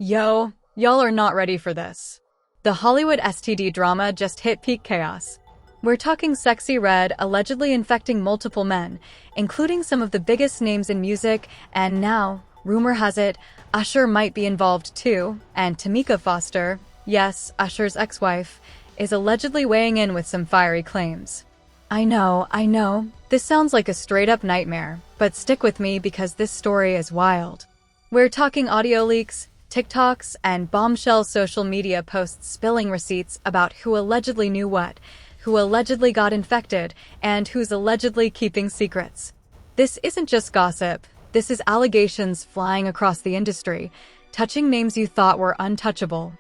Yo, y'all are not ready for this. The Hollywood STD drama just hit peak chaos. We're talking Sexyy Red allegedly infecting multiple men, including some of the biggest names in music, and now, rumor has it, Usher might be involved too, and Tameka Foster, yes, Usher's ex-wife, is allegedly weighing in with some fiery claims. I know, this sounds like a straight-up nightmare, but stick with me because this story is wild. We're talking audio leaks, TikToks, and bombshell social media posts spilling receipts about who allegedly knew what, who allegedly got infected, and who's allegedly keeping secrets. This isn't just gossip, this is allegations flying across the industry, touching names you thought were untouchable.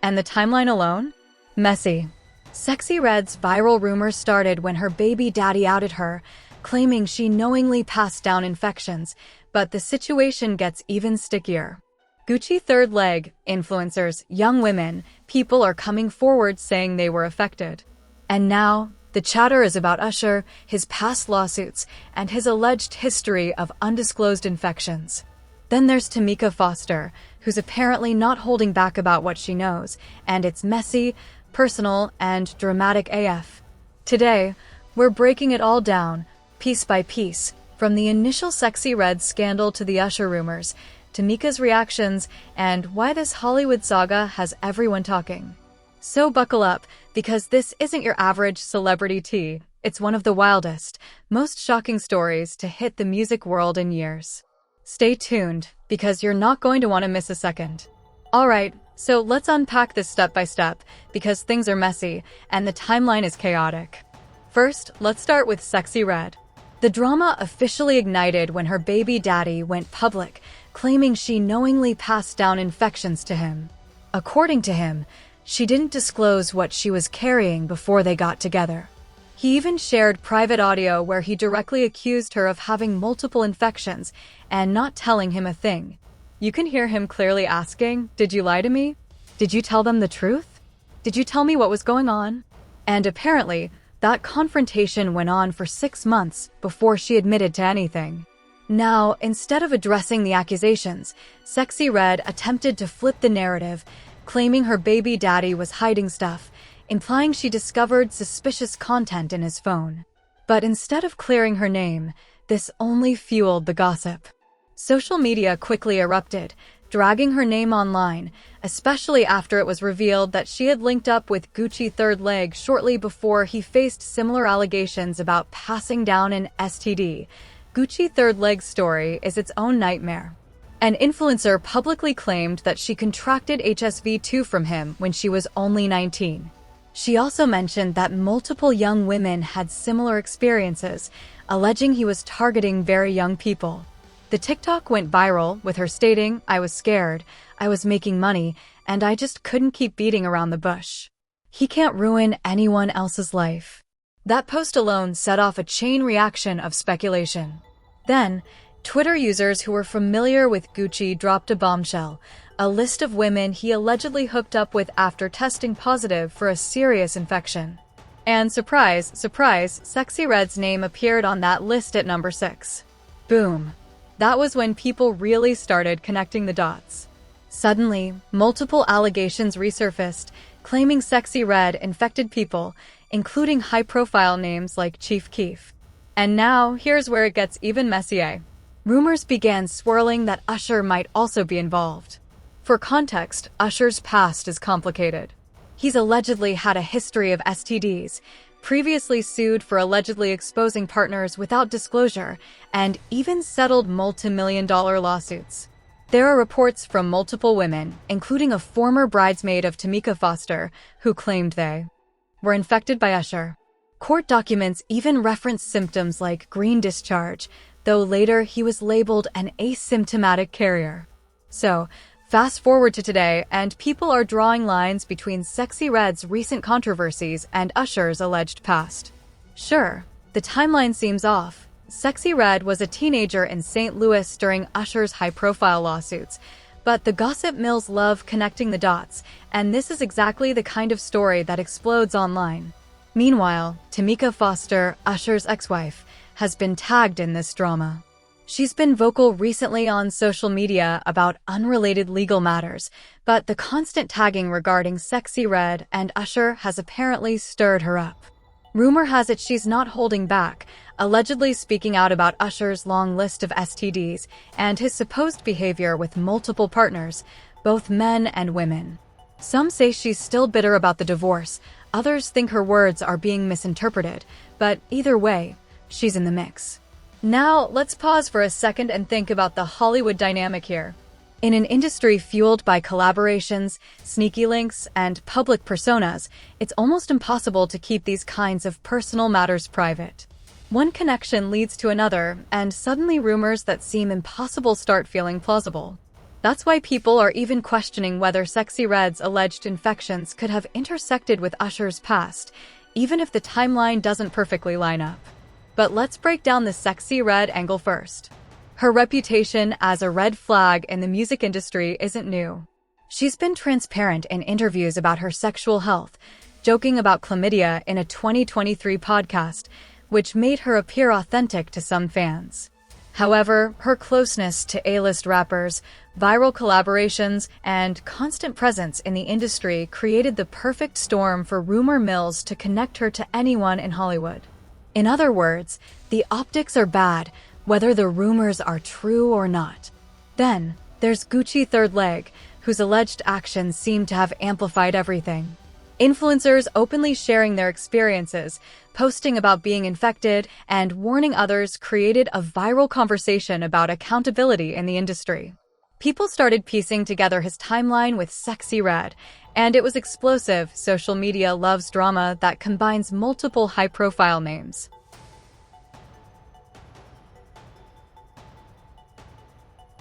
And the timeline alone? Messy. Sexyy Red's viral rumors started when her baby daddy outed her, claiming she knowingly passed down infections, but the situation gets even stickier. Gucci third leg, influencers, young women, people are coming forward saying they were affected. And now, the chatter is about Usher, his past lawsuits, and his alleged history of undisclosed infections. Then there's Tameka Foster, who's apparently not holding back about what she knows, and it's messy, personal, and dramatic AF. Today, we're breaking it all down, piece by piece, from the initial Sexyy Red scandal to the Usher rumors, Tameka's reactions, and why this Hollywood saga has everyone talking. So buckle up, because this isn't your average celebrity tea. It's one of the wildest, most shocking stories to hit the music world in years. Stay tuned, because you're not going to want to miss a second. Alright, so let's unpack this step by step, because things are messy, and the timeline is chaotic. First, let's start with Sexyy Red. The drama officially ignited when her baby daddy went public, claiming she knowingly passed down infections to him. According to him, she didn't disclose what she was carrying before they got together. He even shared private audio where he directly accused her of having multiple infections and not telling him a thing. You can hear him clearly asking, "Did you lie to me? Did you tell them the truth? Did you tell me what was going on?" And apparently, that confrontation went on for 6 months before she admitted to anything. Now, instead of addressing the accusations, Sexyy Red attempted to flip the narrative, claiming her baby daddy was hiding stuff, implying she discovered suspicious content in his phone. But instead of clearing her name, this only fueled the gossip. Social media quickly erupted, dragging her name online, especially after it was revealed that she had linked up with Gucci third leg shortly before he faced similar allegations about passing down an STD. Gucci third leg's story is its own nightmare. An influencer publicly claimed that she contracted HSV-2 from him when she was only 19. She also mentioned that multiple young women had similar experiences, alleging he was targeting very young people. The TikTok went viral, with her stating, "I was scared, I was making money, and I just couldn't keep beating around the bush. He can't ruin anyone else's life." That post alone set off a chain reaction of speculation. Then, Twitter users who were familiar with Gucci dropped a bombshell, a list of women he allegedly hooked up with after testing positive for a serious infection. And surprise, surprise, Sexyy Red's name appeared on that list at number 6. Boom. That was when people really started connecting the dots. Suddenly, multiple allegations resurfaced, claiming Sexyy Red infected people, including high-profile names like Chief Keef. And now, here's where it gets even messier. Rumors began swirling that Usher might also be involved. For context, Usher's past is complicated. He's allegedly had a history of STDs, previously sued for allegedly exposing partners without disclosure, and even settled multi-million-dollar lawsuits. There are reports from multiple women, including a former bridesmaid of Tameka Foster, who claimed they were infected by Usher. Court documents even reference symptoms like green discharge, though later he was labeled an asymptomatic carrier. So, fast forward to today, and people are drawing lines between Sexyy Red's recent controversies and Usher's alleged past. Sure, the timeline seems off. Sexyy Red was a teenager in St. Louis during Usher's high-profile lawsuits, but the gossip mills love connecting the dots, and this is exactly the kind of story that explodes online. Meanwhile, Tameka Foster, Usher's ex-wife, has been tagged in this drama. She's been vocal recently on social media about unrelated legal matters, but the constant tagging regarding Sexyy Red and Usher has apparently stirred her up. Rumor has it she's not holding back, allegedly speaking out about Usher's long list of STDs and his supposed behavior with multiple partners, both men and women. Some say she's still bitter about the divorce, others think her words are being misinterpreted, but either way, she's in the mix. Now, let's pause for a second and think about the Hollywood dynamic here. In an industry fueled by collaborations, sneaky links, and public personas, it's almost impossible to keep these kinds of personal matters private. One connection leads to another, and suddenly rumors that seem impossible start feeling plausible. That's why people are even questioning whether Sexyy Red's alleged infections could have intersected with Usher's past, even if the timeline doesn't perfectly line up. But let's break down the Sexyy Red angle first. Her reputation as a red flag in the music industry isn't new. She's been transparent in interviews about her sexual health, joking about chlamydia in a 2023 podcast, which made her appear authentic to some fans. However, her closeness to A-list rappers, viral collaborations, and constant presence in the industry created the perfect storm for rumor mills to connect her to anyone in Hollywood. In other words, the optics are bad, whether the rumors are true or not. Then, there's Gucci Third Leg, whose alleged actions seem to have amplified everything. Influencers openly sharing their experiences, posting about being infected, and warning others created a viral conversation about accountability in the industry. People started piecing together his timeline with Sexyy Red, and it was explosive. Social media loves drama that combines multiple high-profile names.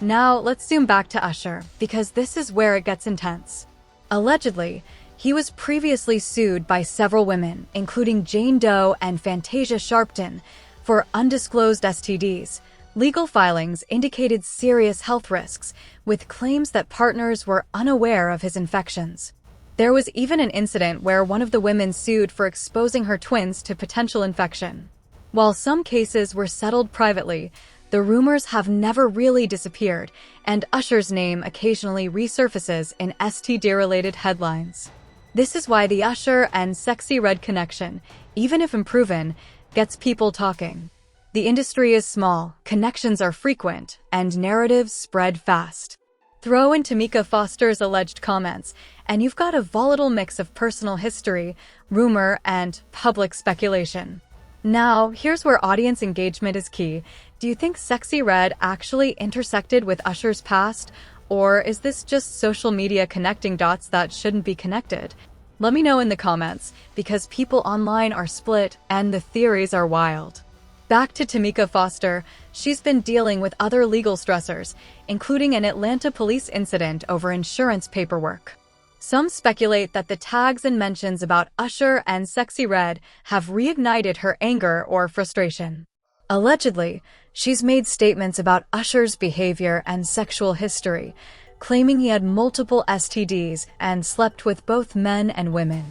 Now, let's zoom back to Usher, because this is where it gets intense. Allegedly, he was previously sued by several women, including Jane Doe and Fantasia Sharpton, for undisclosed STDs. Legal filings indicated serious health risks, with claims that partners were unaware of his infections. There was even an incident where one of the women sued for exposing her twins to potential infection. While some cases were settled privately, the rumors have never really disappeared, and Usher's name occasionally resurfaces in STD-related headlines. This is why the Usher and Sexyy Red connection, even if unproven, gets people talking. The industry is small, connections are frequent, and narratives spread fast. Throw in Tameka Foster's alleged comments, and you've got a volatile mix of personal history, rumor, and public speculation. Now, here's where audience engagement is key. Do you think Sexyy Red actually intersected with Usher's past, or is this just social media connecting dots that shouldn't be connected? Let me know in the comments, because people online are split and the theories are wild. Back to Tameka Foster, she's been dealing with other legal stressors, including an Atlanta police incident over insurance paperwork. Some speculate that the tags and mentions about Usher and Sexyy Red have reignited her anger or frustration. Allegedly, she's made statements about Usher's behavior and sexual history, claiming he had multiple STDs and slept with both men and women.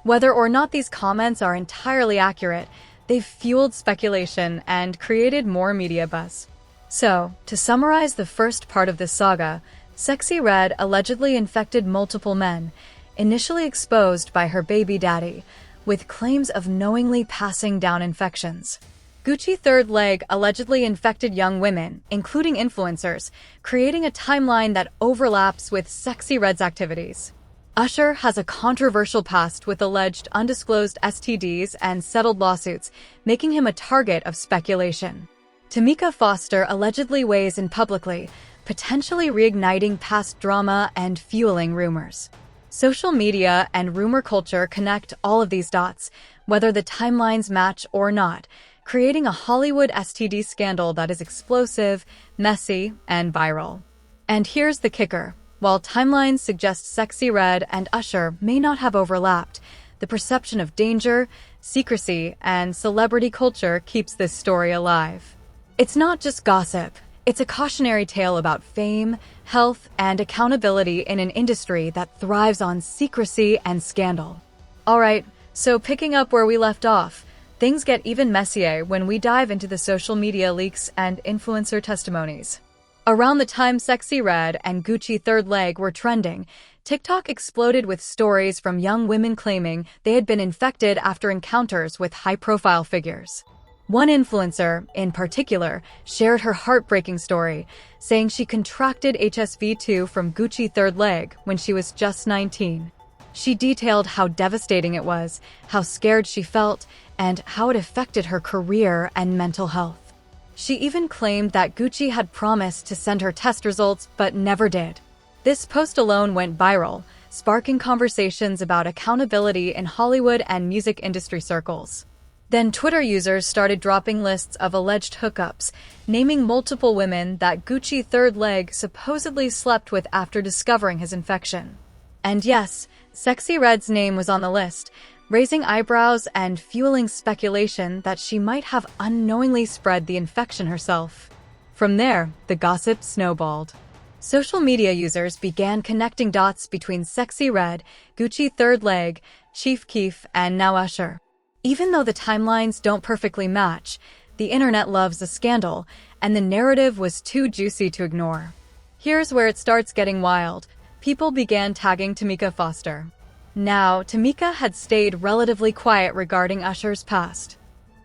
Whether or not these comments are entirely accurate, they've fueled speculation and created more media buzz. So, to summarize the first part of this saga, Sexyy Red allegedly infected multiple men, initially exposed by her baby daddy, with claims of knowingly passing down infections. Gucci Third Leg allegedly infected young women, including influencers, creating a timeline that overlaps with Sexyy Red's activities. Usher has a controversial past with alleged undisclosed STDs and settled lawsuits, making him a target of speculation. Tameka Foster allegedly weighs in publicly, potentially reigniting past drama and fueling rumors. Social media and rumor culture connect all of these dots, whether the timelines match or not, creating a Hollywood STD scandal that is explosive, messy, and viral. And here's the kicker. While timelines suggest Sexyy Red and Usher may not have overlapped, the perception of danger, secrecy, and celebrity culture keeps this story alive. It's not just gossip. It's a cautionary tale about fame, health, and accountability in an industry that thrives on secrecy and scandal. Alright, so picking up where we left off, Things get even messier when we dive into the social media leaks and influencer testimonies. Around the time Sexyy Red and Gucci Third Leg were trending, TikTok exploded with stories from young women claiming they had been infected after encounters with high-profile figures. One influencer, in particular, shared her heartbreaking story, saying she contracted HSV-2 from Gucci Third Leg when she was just 19. She detailed how devastating it was, how scared she felt, and how it affected her career and mental health. She even claimed that Gucci had promised to send her test results but never did. This post alone went viral, sparking conversations about accountability in Hollywood and music industry circles. Then Twitter users started dropping lists of alleged hookups, naming multiple women that Gucci Third Leg supposedly slept with after discovering his infection. And yes, Sexyy Red's name was on the list, raising eyebrows and fueling speculation that she might have unknowingly spread the infection herself. From there, the gossip snowballed. Social media users began connecting dots between Sexyy Red, Gucci Third Leg, Chief Keef, and now Usher. Even though the timelines don't perfectly match, the internet loves a scandal, and the narrative was too juicy to ignore. Here's where it starts getting wild. People began tagging Tameka Foster. Now, Tameka had stayed relatively quiet regarding Usher's past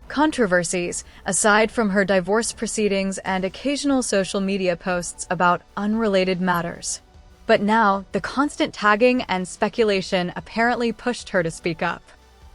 controversies, aside from her divorce proceedings and occasional social media posts about unrelated matters. But now, the constant tagging and speculation apparently pushed her to speak up.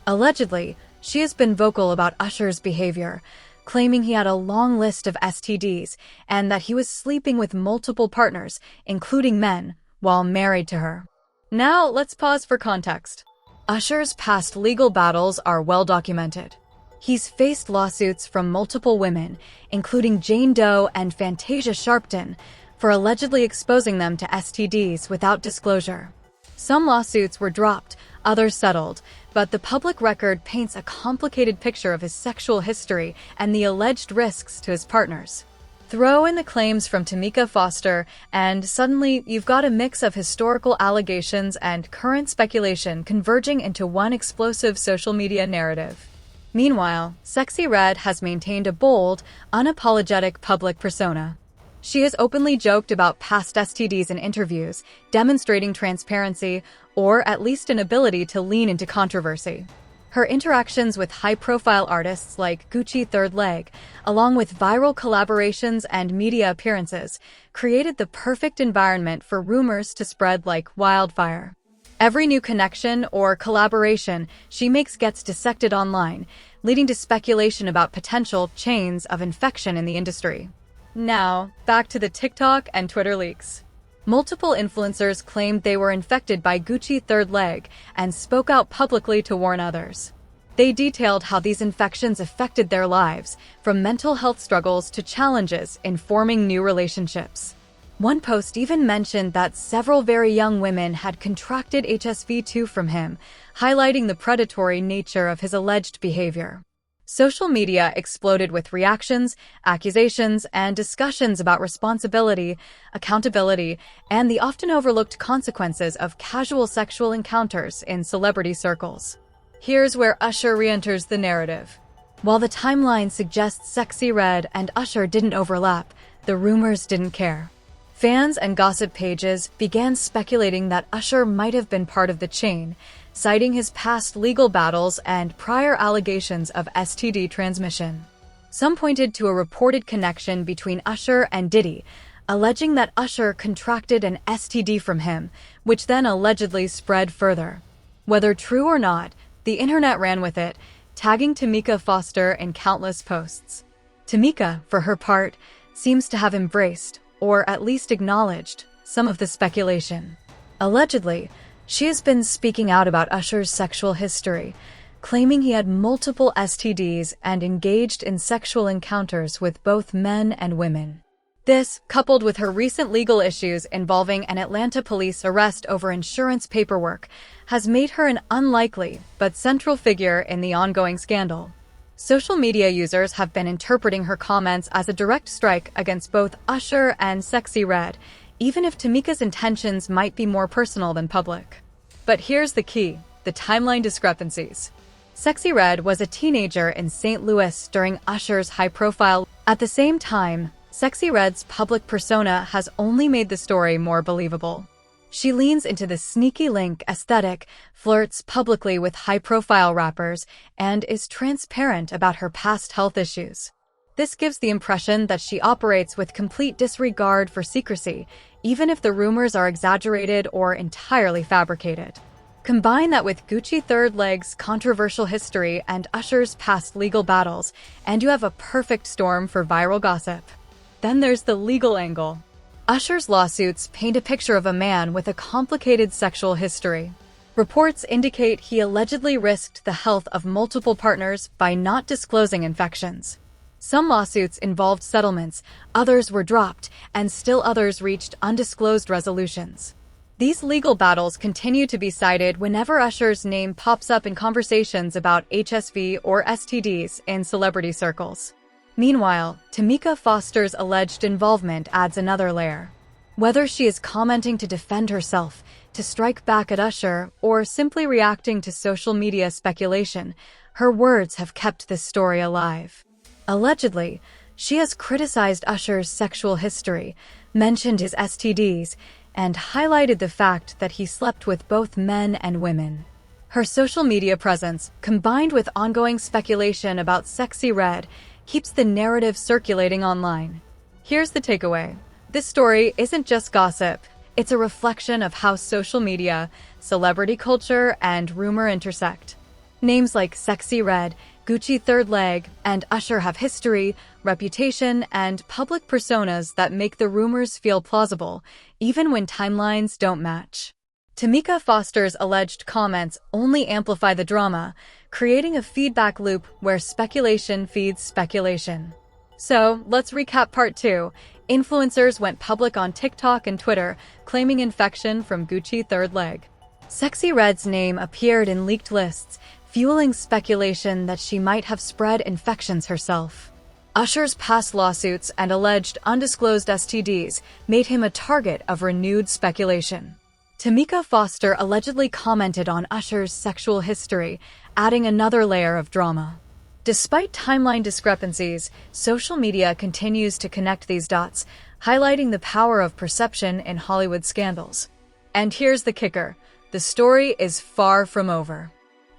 Allegedly, she has been vocal about Usher's behavior, claiming he had a long list of STDs and that he was sleeping with multiple partners, including men, while married to her. Now, let's pause for context. Usher's past legal battles are well documented. He's faced lawsuits from multiple women, including Jane Doe and Fantasia Sharpton, for allegedly exposing them to STDs without disclosure. Some lawsuits were dropped, others settled, but the public record paints a complicated picture of his sexual history and the alleged risks to his partners. Throw in the claims from Tameka Foster, and suddenly you've got a mix of historical allegations and current speculation converging into one explosive social media narrative. Meanwhile, Sexyy Red has maintained a bold, unapologetic public persona. She has openly joked about past STDs in interviews, demonstrating transparency, or at least an ability to lean into controversy. Her interactions with high-profile artists like Gucci Third Leg, along with viral collaborations and media appearances, created the perfect environment for rumors to spread like wildfire. Every new connection or collaboration she makes gets dissected online, leading to speculation about potential chains of infection in the industry. Now, back to the TikTok and Twitter leaks. Multiple influencers claimed they were infected by Gucci Third Leg and spoke out publicly to warn others. They detailed how these infections affected their lives, from mental health struggles to challenges in forming new relationships. One post even mentioned that several very young women had contracted HSV-2 from him, highlighting the predatory nature of his alleged behavior. Social media exploded with reactions, accusations, and discussions about responsibility, accountability, and the often overlooked consequences of casual sexual encounters in celebrity circles. Here's where Usher re-enters the narrative. While the timeline suggests Sexyy Red and Usher didn't overlap, the rumors didn't care. Fans and gossip pages began speculating that Usher might have been part of the chain, citing his past legal battles and prior allegations of STD transmission. Some pointed to a reported connection between Usher and Diddy, alleging that Usher contracted an STD from him, which then allegedly spread further. Whether true or not, the internet ran with it, tagging Tameka Foster in countless posts. Tameka, for her part, seems to have embraced, or at least acknowledged, some of the speculation. Allegedly, she has been speaking out about Usher's sexual history, claiming he had multiple STDs and engaged in sexual encounters with both men and women. This, coupled with her recent legal issues involving an Atlanta police arrest over insurance paperwork, has made her an unlikely but central figure in the ongoing scandal. Social media users have been interpreting her comments as a direct strike against both Usher and Sexyy Red, even if Tameka's intentions might be more personal than public. But here's the key: the timeline discrepancies. Sexyy Red was a teenager in St. Louis during Usher's high-profile. At the same time, Sexyy Red's public persona has only made the story more believable. She leans into the sneaky link aesthetic, flirts publicly with high-profile rappers, and is transparent about her past health issues. This gives the impression that she operates with complete disregard for secrecy, even if the rumors are exaggerated or entirely fabricated. Combine that with Gucci Third Leg's controversial history and Usher's past legal battles, and you have a perfect storm for viral gossip. Then there's the legal angle. Usher's lawsuits paint a picture of a man with a complicated sexual history. Reports indicate he allegedly risked the health of multiple partners by not disclosing infections. Some lawsuits involved settlements, others were dropped, and still others reached undisclosed resolutions. These legal battles continue to be cited whenever Usher's name pops up in conversations about HSV or STDs in celebrity circles. Meanwhile, Tameka Foster's alleged involvement adds another layer. Whether she is commenting to defend herself, to strike back at Usher, or simply reacting to social media speculation, her words have kept this story alive. Allegedly, she has criticized Usher's sexual history, mentioned his STDs, and highlighted the fact that he slept with both men and women. Her social media presence, combined with ongoing speculation about Sexyy Red, keeps the narrative circulating online. Here's the takeaway. This story isn't just gossip. It's a reflection of how social media, celebrity culture, and rumor intersect. Names like Sexyy Red, Gucci Third Leg, and Usher have history, reputation, and public personas that make the rumors feel plausible, even when timelines don't match. Tameka Foster's alleged comments only amplify the drama, creating a feedback loop where speculation feeds speculation. So, let's recap part 2. Influencers went public on TikTok and Twitter, claiming infection from Gucci Third Leg. Sexyy Red's name appeared in leaked lists, fueling speculation that she might have spread infections herself. Usher's past lawsuits and alleged undisclosed STDs made him a target of renewed speculation. Tameka Foster allegedly commented on Usher's sexual history, adding another layer of drama. Despite timeline discrepancies, social media continues to connect these dots, highlighting the power of perception in Hollywood scandals. And here's the kicker: the story is far from over.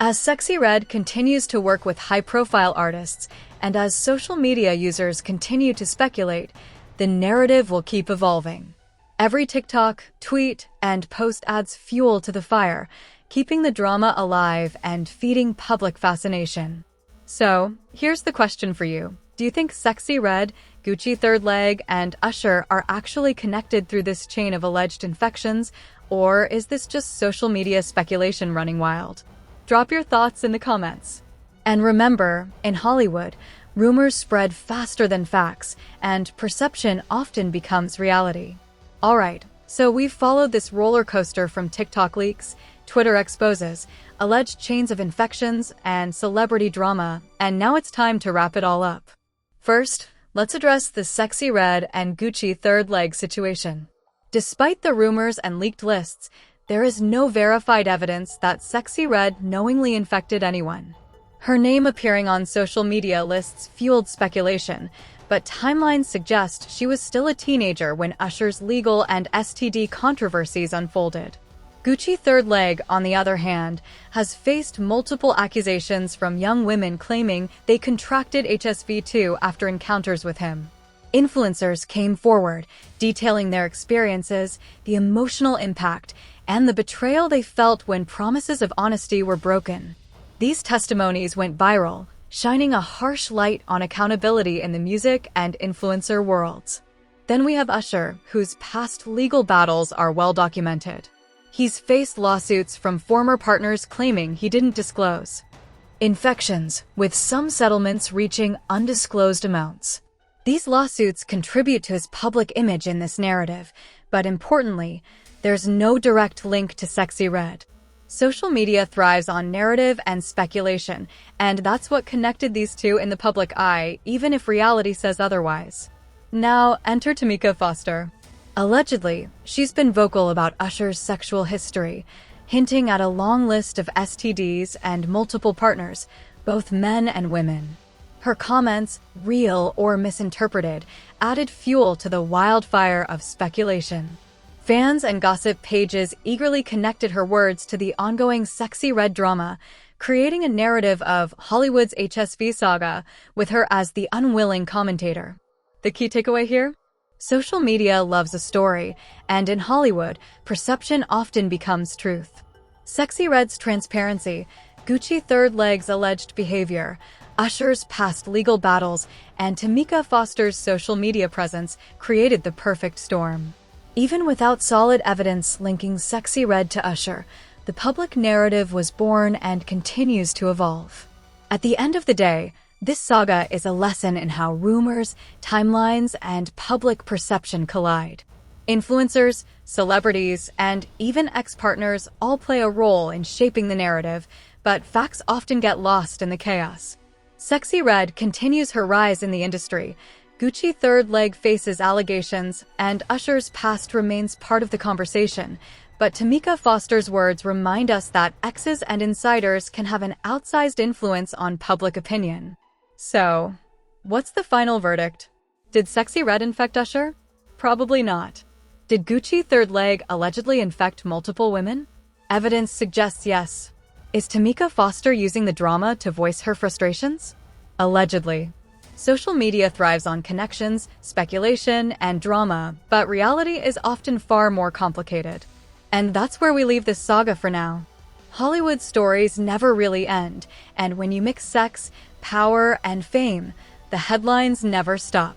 As Sexyy Red continues to work with high-profile artists, and as social media users continue to speculate, the narrative will keep evolving. Every TikTok, tweet, and post adds fuel to the fire, keeping the drama alive and feeding public fascination. So, here's the question for you. Do you think Sexyy Red, Gucci Third Leg, and Usher are actually connected through this chain of alleged infections, or is this just social media speculation running wild? Drop your thoughts in the comments. And remember, in Hollywood, rumors spread faster than facts, and perception often becomes reality. Alright, so we've followed this roller coaster from TikTok leaks, Twitter exposes, alleged chains of infections, and celebrity drama, and now it's time to wrap it all up. First, let's address the Sexyy Red and Gucci Third Leg situation. Despite the rumors and leaked lists, there is no verified evidence that Sexyy Red knowingly infected anyone. Her name appearing on social media lists fueled speculation, but timelines suggest she was still a teenager when Usher's legal and STD controversies unfolded. Gucci Third Leg, on the other hand, has faced multiple accusations from young women claiming they contracted HSV too after encounters with him. Influencers came forward, detailing their experiences, the emotional impact, and the betrayal they felt when promises of honesty were broken. These testimonies went viral, shining a harsh light on accountability in the music and influencer worlds. Then we have Usher, whose past legal battles are well documented. He's faced lawsuits from former partners claiming he didn't disclose infections, with some settlements reaching undisclosed amounts. These lawsuits contribute to his public image in this narrative, but importantly, there's no direct link to Sexyy Red. Social media thrives on narrative and speculation, and that's what connected these two in the public eye, even if reality says otherwise. Now, enter Tameka Foster. Allegedly, she's been vocal about Usher's sexual history, hinting at a long list of STDs and multiple partners, both men and women. Her comments, real or misinterpreted, added fuel to the wildfire of speculation. Fans and gossip pages eagerly connected her words to the ongoing Sexyy Red drama, creating a narrative of Hollywood's HSV saga, with her as the unwilling commentator. The key takeaway here? Social media loves a story, and in Hollywood, perception often becomes truth. Sexyy Red's transparency, Gucci Third Leg's alleged behavior, Usher's past legal battles, and Tameka Foster's social media presence created the perfect storm. Even without solid evidence linking Sexyy Red to Usher, the public narrative was born and continues to evolve. At the end of the day, this saga is a lesson in how rumors, timelines, and public perception collide. Influencers, celebrities, and even ex-partners all play a role in shaping the narrative, but facts often get lost in the chaos. Sexyy Red continues her rise in the industry. Gucci Third Leg faces allegations, and Usher's past remains part of the conversation. But Tameka Foster's words remind us that exes and insiders can have an outsized influence on public opinion. So, what's the final verdict? Did Sexyy Red infect Usher? Probably not. Did Gucci Third Leg allegedly infect multiple women? Evidence suggests yes. Is Tameka Foster using the drama to voice her frustrations? Allegedly. Social media thrives on connections, speculation, and drama, but reality is often far more complicated. And that's where we leave this saga for now. Hollywood stories never really end, and when you mix sex, power, and fame, the headlines never stop.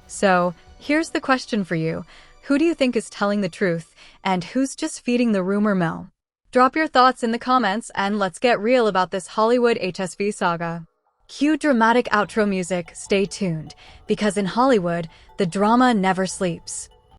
So, here's the question for you. Who do you think is telling the truth, and who's just feeding the rumor mill? Drop your thoughts in the comments, and let's get real about this Hollywood HSV saga. Cue dramatic outro music, stay tuned, because in Hollywood, the drama never sleeps.